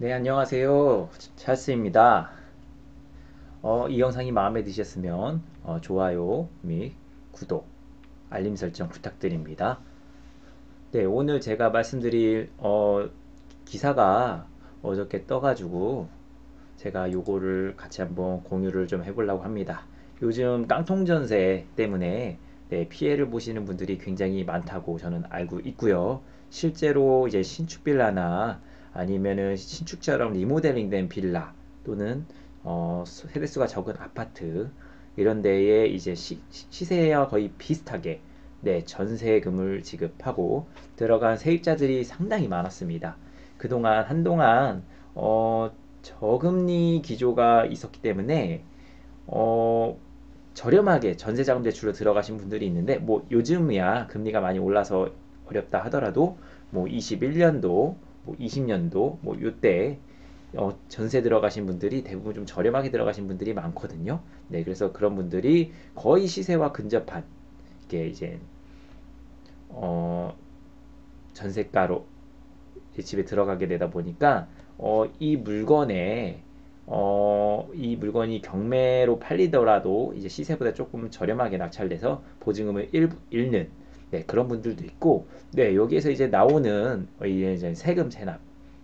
네, 안녕하세요. 찰스입니다. 이 영상이 마음에 드셨으면 좋아요 및 구독, 알림 설정 부탁드립니다. 네, 오늘 제가 말씀드릴 기사가 어저께 떠가지고 제가 요거를 같이 한번 공유를 좀 해보려고 합니다. 요즘 깡통 전세 때문에 네, 피해를 보시는 분들이 굉장히 많다고 저는 알고 있고요. 실제로 이제 신축 빌라나 아니면은 신축처럼 리모델링된 빌라 또는 세대수가 적은 아파트 이런 데에 이제 시세와 거의 비슷하게 네, 전세금을 지급하고 들어간 세입자들이 상당히 많았습니다. 그동안 한동안 저금리 기조가 있었기 때문에 어, 저렴하게 전세자금 대출로 들어가신 분들이 있는데 뭐 요즘이야 금리가 많이 올라서 어렵다 하더라도 뭐 21년도 뭐 20년도 뭐 요때 전세 들어가신 분들이 대부분 좀 저렴하게 들어가신 분들이 많거든요. 네, 그래서 그런 분들이 거의 시세와 근접한 이게 이제 어, 전세가로 집에 들어가게 되다 보니까 이 물건이 경매로 팔리더라도 이제 시세보다 조금 저렴하게 낙찰돼서 보증금을 일부 잃는 네, 그런 분들도 있고 네, 여기에서 이제 나오는 이제 세금 체납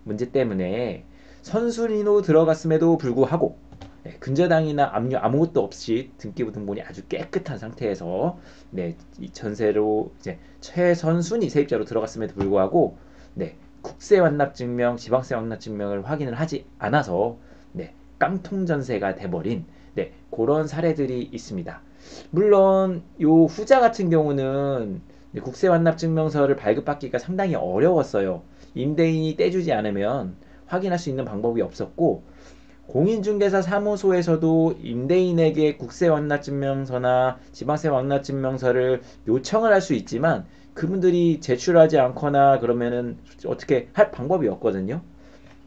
문제 때문에 선순위로 들어갔음에도 불구하고 네, 근저당이나 압류 아무것도 없이 등기부 등본이 아주 깨끗한 상태에서 네, 이 전세로 이제 최선순위 세입자로 들어갔음에도 불구하고 네, 국세 완납 증명, 지방세 완납 증명을 확인을 하지 않아서 네, 깡통 전세가 돼버린 네, 그런 사례들이 있습니다. 물론 요 후자 같은 경우는 국세 완납 증명서를 발급받기가 상당히 어려웠어요. 임대인이 떼주지 않으면 확인할 수 있는 방법이 없었고 공인중개사 사무소에서도 임대인에게 국세 완납증명서나 지방세 완납증명서를 요청을 할 수 있지만 그분들이 제출하지 않거나 그러면은 어떻게 할 방법이 없거든요.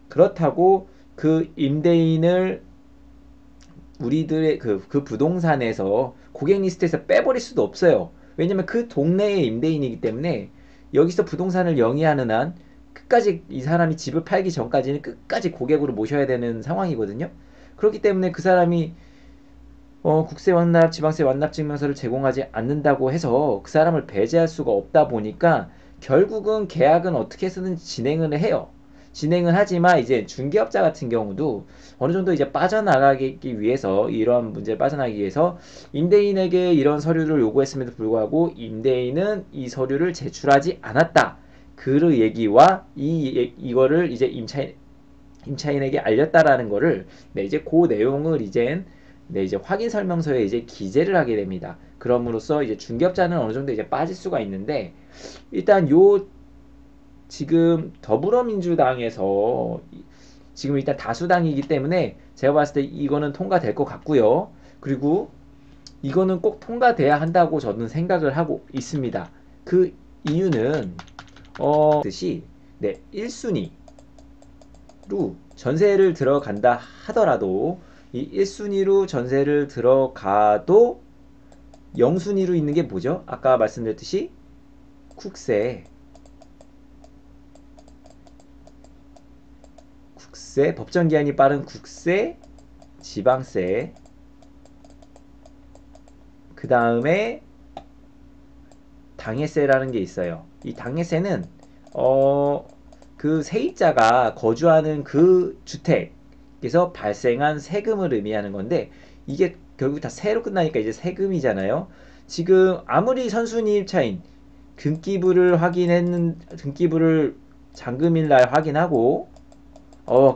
그렇다고 그 임대인을 우리들의 그 부동산에서 고객 리스트에서 빼버릴 수도 없어요. 왜냐면 그 동네의 임대인이기 때문에 여기서 부동산을 영위하는 한 끝까지 이 사람이 집을 팔기 전까지는 끝까지 고객으로 모셔야 되는 상황이거든요. 그렇기 때문에 그 사람이 국세 완납, 지방세 완납 증명서를 제공하지 않는다고 해서 그 사람을 배제할 수가 없다 보니까 결국은 계약은 어떻게 해서든 진행을 해요. 진행을 하지만 이제 중개업자 같은 경우도 어느 정도 이제 빠져나가기 위해서 이런 문제를 빠져나가기 위해서 임대인에게 이런 서류를 요구했음에도 불구하고 임대인은 이 서류를 제출하지 않았다. 그 얘기와 이거를 이제 임차인에게 알렸다라는 거를 네, 이제 그 내용을 이제 확인 설명서에 이제 기재를 하게 됩니다. 그럼으로써 이제 중개업자는 어느 정도 이제 빠질 수가 있는데 일단 요 지금 더불어민주당에서 지금 일단 다수당이기 때문에 제가 봤을 때 이거는 통과될 것 같고요. 그리고 이거는 꼭 통과돼야 한다고 저는 생각을 하고 있습니다. 그 이유는 듯이 네, 1순위로 전세를 들어간다 하더라도 이 1순위로 전세를 들어가도 0순위로 있는 게 뭐죠? 아까 말씀드렸듯이 국세, 법정 기한이 빠른 국세, 지방세, 그 다음에 당해세라는 게 있어요. 이 당해세는 어, 그 세입자가 거주하는 그 주택에서 발생한 세금을 의미하는 건데 이게 결국 다 세로 끝나니까 이제 세금이잖아요. 지금 아무리 선순위 입차인 등기부를 잔금일 날 확인하고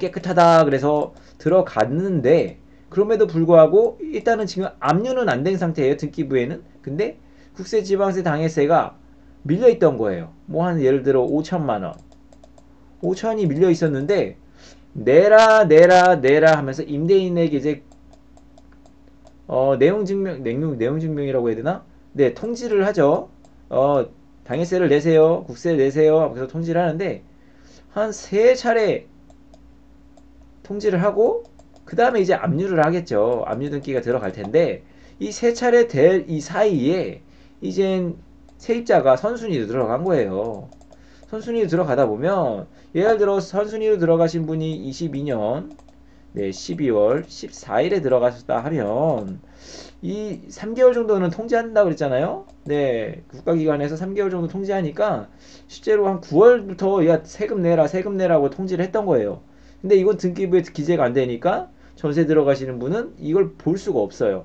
깨끗하다 그래서 들어갔는데 그럼에도 불구하고 일단은 지금 압류는 안 된 상태예요. 등기부에는. 근데 국세 지방세 당해세가 밀려 있던 거예요. 뭐 한 예를 들어 5천만 원. 5천이 밀려 있었는데 내라 하면서 임대인에게 이제 내용 증명이라고 해야 되나? 네, 통지를 하죠. 어, 당해세를 내세요. 국세를 내세요. 그래서 통지를 하는데 한 세 차례 통지를 하고 그 다음에 이제 압류를 하겠죠. 압류 등기가 들어갈 텐데 이 세 차례 될 이 사이에 이젠 세입자가 선순위로 들어간 거예요. 선순위로 들어가다 보면 예를 들어 선순위로 들어가신 분이 22년 네, 12월 14일에 들어가셨다 하면 이 3개월 정도는 통지한다고 그랬잖아요. 네, 국가기관에서 3개월 정도 통지하니까 실제로 한 9월부터 야 세금 내라 세금 내라고 통지를 했던 거예요. 근데 이건 등기부에 기재가 안 되니까 전세 들어가시는 분은 이걸 볼 수가 없어요.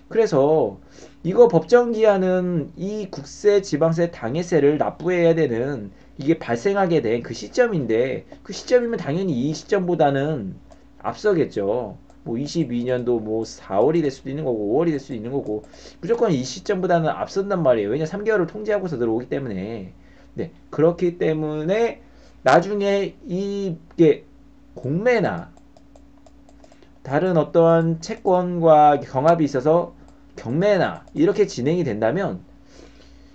그래서 이거 법정기한은 이 국세, 지방세, 당해세를 납부해야 되는 이게 발생하게 된 그 시점인데 그 시점이면 당연히 이 시점보다는 앞서겠죠. 뭐 22년도 뭐 4월이 될 수도 있는 거고 5월이 될 수도 있는 거고 무조건 이 시점보다는 앞선단 말이에요. 왜냐 3개월을 통제하고서 들어오기 때문에. 네, 그렇기 때문에 나중에 이게 공매나 다른 어떠한 채권과 경합이 있어서 경매나 이렇게 진행이 된다면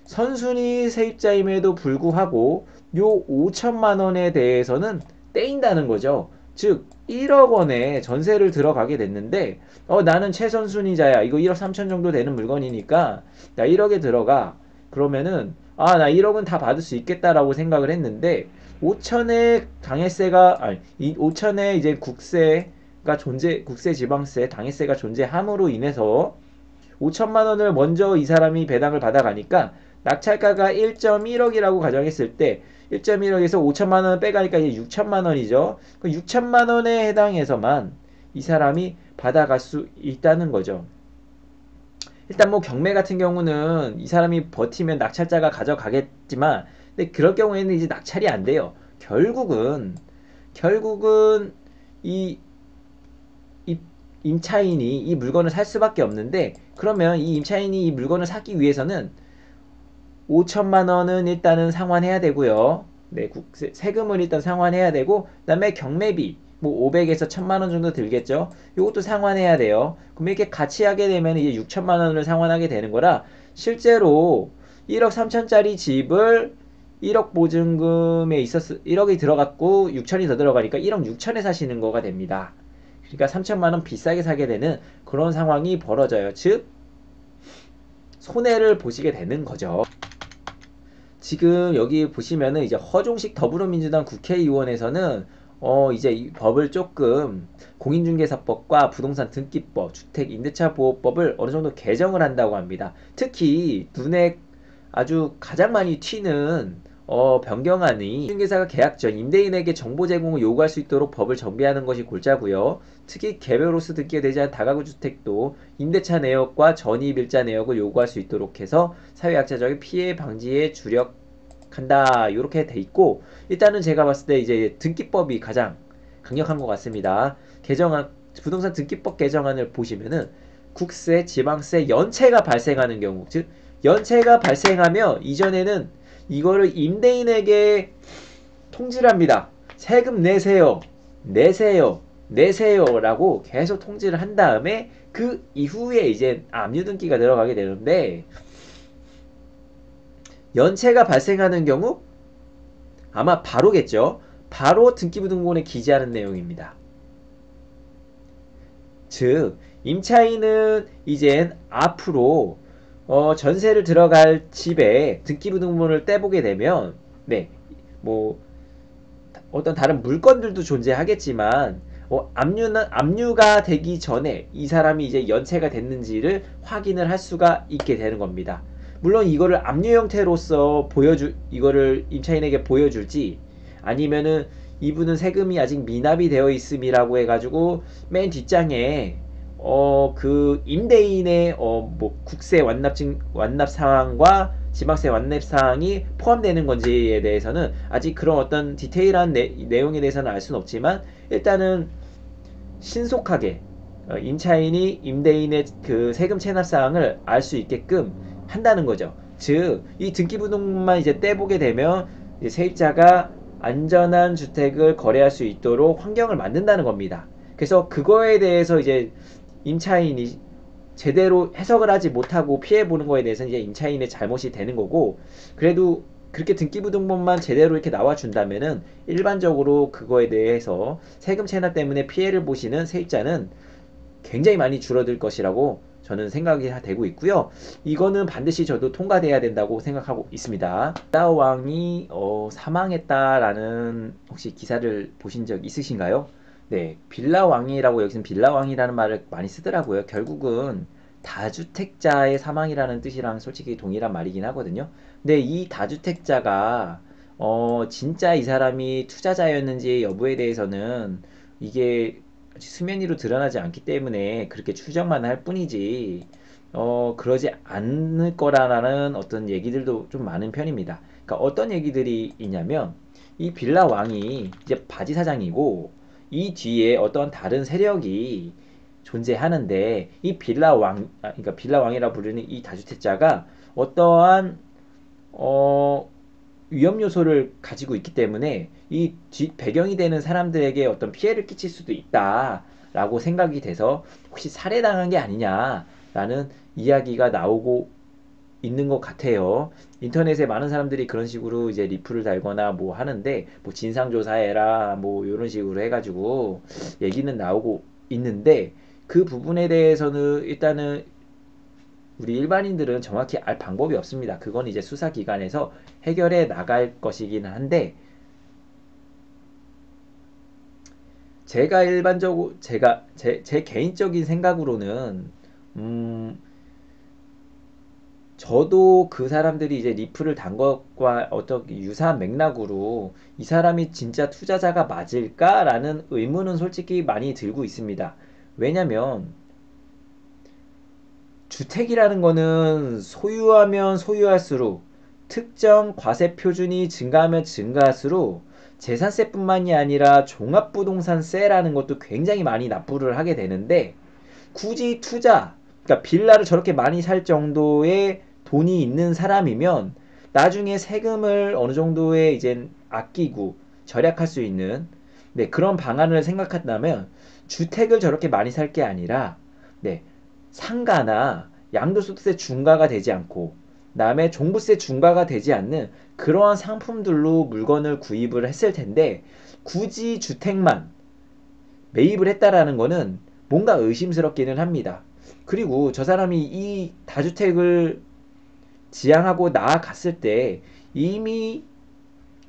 선순위 세입자임에도 불구하고 요 5천만 원에 대해서는 떼인다는 거죠. 즉 1억 원에 전세를 들어가게 됐는데 나는 최선순위자야. 이거 1억 3천 정도 되는 물건이니까 나 1억에 들어가. 그러면은 나 1억은 다 받을 수 있겠다라고 생각을 했는데 5천에 당해세가 아니 5천에 이제 국세가 국세 지방세 당해세가 존재함으로 인해서 5천만 원을 먼저 이 사람이 배당을 받아가니까 낙찰가가 1.1억이라고 가정했을 때 1.1억에서 5천만 원을 빼가니까 이제 6천만 원이죠. 그 6천만 원에 해당해서만 이 사람이 받아갈 수 있다는 거죠. 일단 뭐 경매 같은 경우는 이 사람이 버티면 낙찰자가 가져가겠지만 근데 그럴 경우에는 이제 낙찰이 안 돼요. 결국은 이 임차인이 이 물건을 살 수밖에 없는데 그러면 이 임차인이 이 물건을 사기 위해서는 5천만 원은 일단은 상환해야 되고요. 네, 세금을 일단 상환해야 되고 그다음에 경매비 뭐 500에서 1000만 원 정도 들겠죠. 이것도 상환해야 돼요. 그럼 이렇게 같이 하게 되면 이제 6천만 원을 상환하게 되는 거라 실제로 1억 3천짜리 집을 1억 보증금에 1억이 들어갔고 6천이 더 들어가니까 1억 6천에 사시는 거가 됩니다. 그러니까 3천만 원 비싸게 사게 되는 그런 상황이 벌어져요. 즉 손해를 보시게 되는 거죠. 지금 여기 보시면은 이제 허종식 더불어민주당 국회의원에서는 이제 이 법을 조금 공인중개사법과 부동산 등기법, 주택임대차보호법을 어느 정도 개정을 한다고 합니다. 특히 눈에 아주 가장 많이 튀는 변경안이 중개사가 계약 전 임대인에게 정보 제공을 요구할 수 있도록 법을 정비하는 것이 골자고요. 특히 개별로서 등기가 되지 않은 다가구 주택도 임대차 내역과 전입일자 내역을 요구할 수 있도록 해서 사회약자적인 피해 방지에 주력한다. 이렇게 돼 있고 일단은 제가 봤을 때 이제 등기법이 가장 강력한 것 같습니다. 부동산 등기법 개정안을 보시면은 국세, 지방세 연체가 발생하는 경우, 즉 연체가 발생하며 이전에는 이거를 임대인에게 통지를 합니다. 세금 내세요. 내세요라고 계속 통지를 한 다음에 그 이후에 이제 압류등기가 들어가게 되는데 연체가 발생하는 경우 아마 바로겠죠. 바로 등기부등본에 기재하는 내용입니다. 즉 임차인은 이젠 앞으로 전세를 들어갈 집에 등기부등본을 떼보게 되면 네, 뭐 어떤 다른 물건들도 존재하겠지만 압류가 되기 전에 이 사람이 이제 연체가 됐는지를 확인을 할 수가 있게 되는 겁니다. 물론 이거를 압류 형태로서 이거를 임차인에게 보여줄지 아니면은 이분은 세금이 아직 미납이 되어 있음이라고 해가지고 맨 뒷장에 그 임대인의 뭐 국세 완납 사항과 지방세 완납 사항이 포함되는 건지에 대해서는 아직 그런 어떤 디테일한 내용에 대해서는 알 수는 없지만 일단은 신속하게 임차인이 임대인의 그 세금 체납 사항을 알 수 있게끔 한다는 거죠. 즉 이 등기부등본만 이제 떼보게 되면 이제 세입자가 안전한 주택을 거래할 수 있도록 환경을 만든다는 겁니다. 그래서 그거에 대해서 이제 임차인이 제대로 해석을 하지 못하고 피해보는 거에 대해서는 이제 임차인의 잘못이 되는 거고 그래도 그렇게 등기부등본만 제대로 이렇게 나와준다면은 일반적으로 그거에 대해서 세금 체납 때문에 피해를 보시는 세입자는 굉장히 많이 줄어들 것이라고 저는 생각이 되고 있고요. 이거는 반드시 저도 통과돼야 된다고 생각하고 있습니다. 빌라 왕이 사망했다라는 혹시 기사를 보신 적 있으신가요? 네, 빌라 왕이라고 여기서는 빌라 왕이라는 말을 많이 쓰더라고요. 결국은 다주택자의 사망이라는 뜻이랑 솔직히 동일한 말이긴 하거든요. 근데 이 다주택자가 진짜 이 사람이 투자자였는지 여부에 대해서는 이게 수면 위로 드러나지 않기 때문에 그렇게 추정만 할 뿐이지 그러지 않을 거라는 어떤 얘기들도 좀 많은 편입니다. 그러니까 어떤 얘기들이 있냐면 이 빌라 왕이 이제 바지 사장이고 이 뒤에 어떤 다른 세력이 존재하는데 이 빌라 왕, 그러니까 빌라 왕이라 부르는 이 다주택자가 어떠한 어, 위험 요소를 가지고 있기 때문에 이 배경이 되는 사람들에게 어떤 피해를 끼칠 수도 있다라고 생각이 돼서 혹시 살해당한 게 아니냐라는 이야기가 나오고 있는 것 같아요. 인터넷에 많은 사람들이 그런 식으로 이제 리플을 달거나 뭐 하는데 뭐 진상조사해라 뭐 이런 식으로 해가지고 얘기는 나오고 있는데 그 부분에 대해서는 일단은 우리 일반인들은 정확히 알 방법이 없습니다. 그건 이제 수사기관에서 해결해 나갈 것이긴 한데 제가 일반적으로 제 개인적인 생각으로는 음 저도 그 사람들이 이제 리플을 단 것과 어떤 유사한 맥락으로 이 사람이 진짜 투자자가 맞을까라는 의문은 솔직히 많이 들고 있습니다. 왜냐면 주택이라는 거는 소유하면 소유할수록 특정 과세 표준이 증가하면 증가할수록 재산세뿐만이 아니라 종합부동산세라는 것도 굉장히 많이 납부를 하게 되는데 굳이 그러니까 빌라를 저렇게 많이 살 정도의 돈이 있는 사람이면 나중에 세금을 어느 정도의 이제 아끼고 절약할 수 있는 네, 그런 방안을 생각한다면 주택을 저렇게 많이 살 게 아니라 네, 상가나 양도소득세 중과가 되지 않고 그다음에 종부세 중과가 되지 않는 그러한 상품들로 물건을 구입을 했을 텐데 굳이 주택만 매입을 했다라는 거는 뭔가 의심스럽기는 합니다. 그리고 저 사람이 이 다주택을 지향하고 나아갔을 때 이미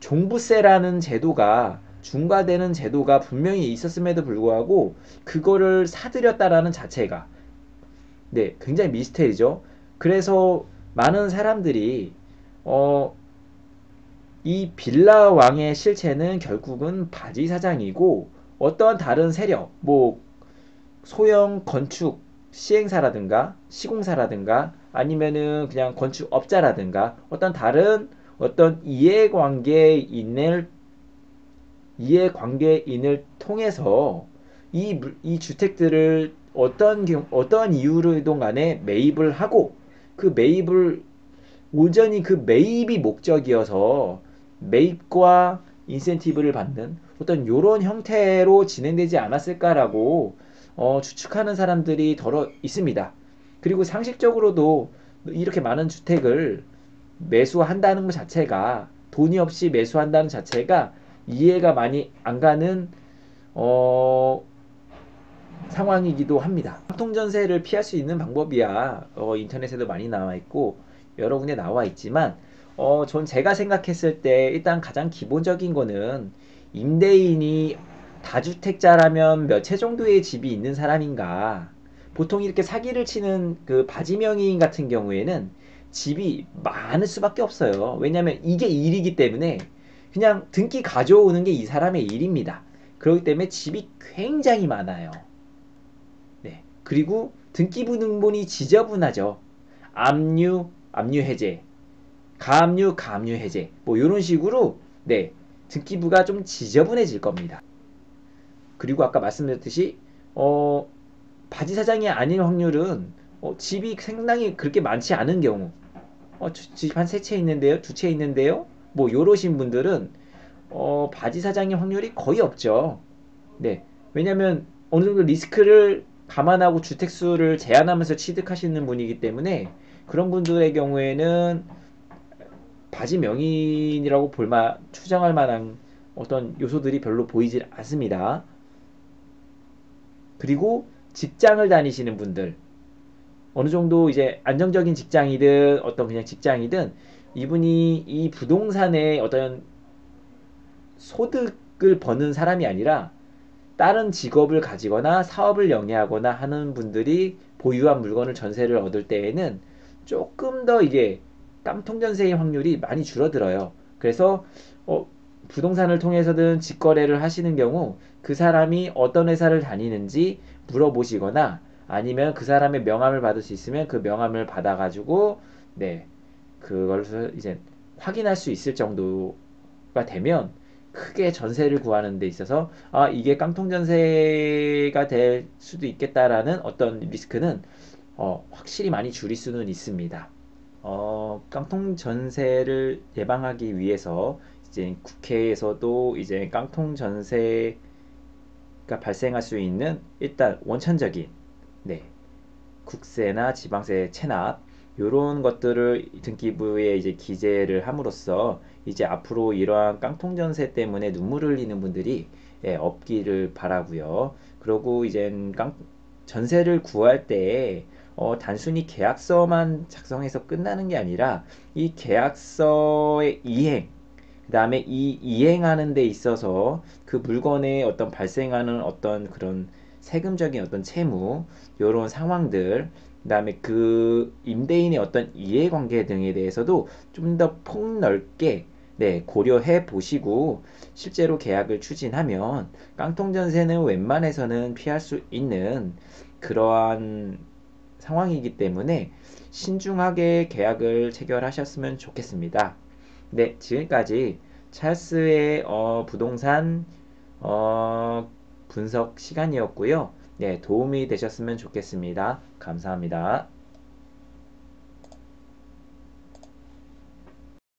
종부세라는 제도가 중과되는 제도가 분명히 있었음에도 불구하고 그거를 사들였다라는 자체가 네, 굉장히 미스테리죠. 그래서 많은 사람들이 어, 이 빌라 왕의 실체는 결국은 바지 사장이고 어떠한 다른 세력, 뭐 소형 건축 시행사라든가 시공사라든가 아니면은 그냥 건축업자라든가 어떤 다른 어떤 이해관계인을 통해서 이 주택들을 어떠한 이유로든 간에 매입을 하고 그 매입을 온전히 그 매입이 목적이어서 매입과 인센티브를 받는 어떤 요런 형태로 진행되지 않았을까라고 추측하는 사람들이 더러 있습니다. 그리고 상식적으로도 이렇게 많은 주택을 매수한다는 것 자체가 돈이 없이 매수한다는 자체가 이해가 많이 안 가는 어, 상황이기도 합니다. 상통전세를 피할 수 있는 방법이야 인터넷에도 많이 나와 있고 여러 군데 나와 있지만 전 제가 생각했을 때 일단 가장 기본적인 거는 임대인이 다주택자라면 몇 채 정도의 집이 있는 사람인가. 보통 이렇게 사기를 치는 그 바지명의인 같은 경우에는 집이 많을 수밖에 없어요. 왜냐면 이게 일이기 때문에 그냥 등기 가져오는 게 이 사람의 일입니다. 그렇기 때문에 집이 굉장히 많아요. 네. 그리고 등기부등본이 지저분하죠. 압류 해제, 가압류 해제, 뭐 이런 식으로 네 등기부가 좀 지저분해질 겁니다. 그리고 아까 말씀드렸듯이 어, 바지 사장이 아닌 확률은 집이 상당히 그렇게 많지 않은 경우 집 한 세 채 있는데요, 두 채 있는데요, 뭐 요러신 분들은 바지 사장의 확률이 거의 없죠. 네. 왜냐면 어느 정도 리스크를 감안하고 주택수를 제한하면서 취득하시는 분이기 때문에 그런 분들의 경우에는 바지 명인이라고 추정할 만한 어떤 요소들이 별로 보이질 않습니다. 그리고 직장을 다니시는 분들, 어느 정도 이제 안정적인 직장이든 어떤 그냥 직장이든 이분이 이 부동산의 어떤 소득을 버는 사람이 아니라 다른 직업을 가지거나 사업을 영위하거나 하는 분들이 보유한 물건을 전세를 얻을 때에는 조금 더 이게 깡통 전세의 확률이 많이 줄어들어요. 그래서 어, 부동산을 통해서든 직거래를 하시는 경우 그 사람이 어떤 회사를 다니는지 물어보시거나 아니면 그 사람의 명함을 받을 수 있으면 그 명함을 받아가지고 네 그걸 이제 확인할 수 있을 정도가 되면 크게 전세를 구하는 데 있어서 아 이게 깡통 전세가 될 수도 있겠다라는 어떤 리스크는 확실히 많이 줄일 수는 있습니다. 깡통 전세를 예방하기 위해서 이제 국회에서도 이제 깡통 전세가 발생할 수 있는 일단 원천적인 네, 국세나 지방세 체납 요런 것들을 등기부에 이제 기재를 함으로써 이제 앞으로 이러한 깡통 전세 때문에 눈물 흘리는 분들이 없기를 바라고요. 그리고 이제 전세를 구할 때 단순히 계약서만 작성해서 끝나는 게 아니라 이 계약서의 이행, 그 다음에 이 이행하는 데 있어서 그 물건에 어떤 발생하는 어떤 그런 세금적인 어떤 채무, 요런 상황들, 그 다음에 그 임대인의 어떤 이해관계 등에 대해서도 좀 더 폭넓게 네, 고려해 보시고 실제로 계약을 추진하면 깡통 전세는 웬만해서는 피할 수 있는 그러한 상황이기 때문에 신중하게 계약을 체결하셨으면 좋겠습니다. 네, 지금까지 찰스의 부동산 어, 분석 시간이었고요. 네, 도움이 되셨으면 좋겠습니다. 감사합니다.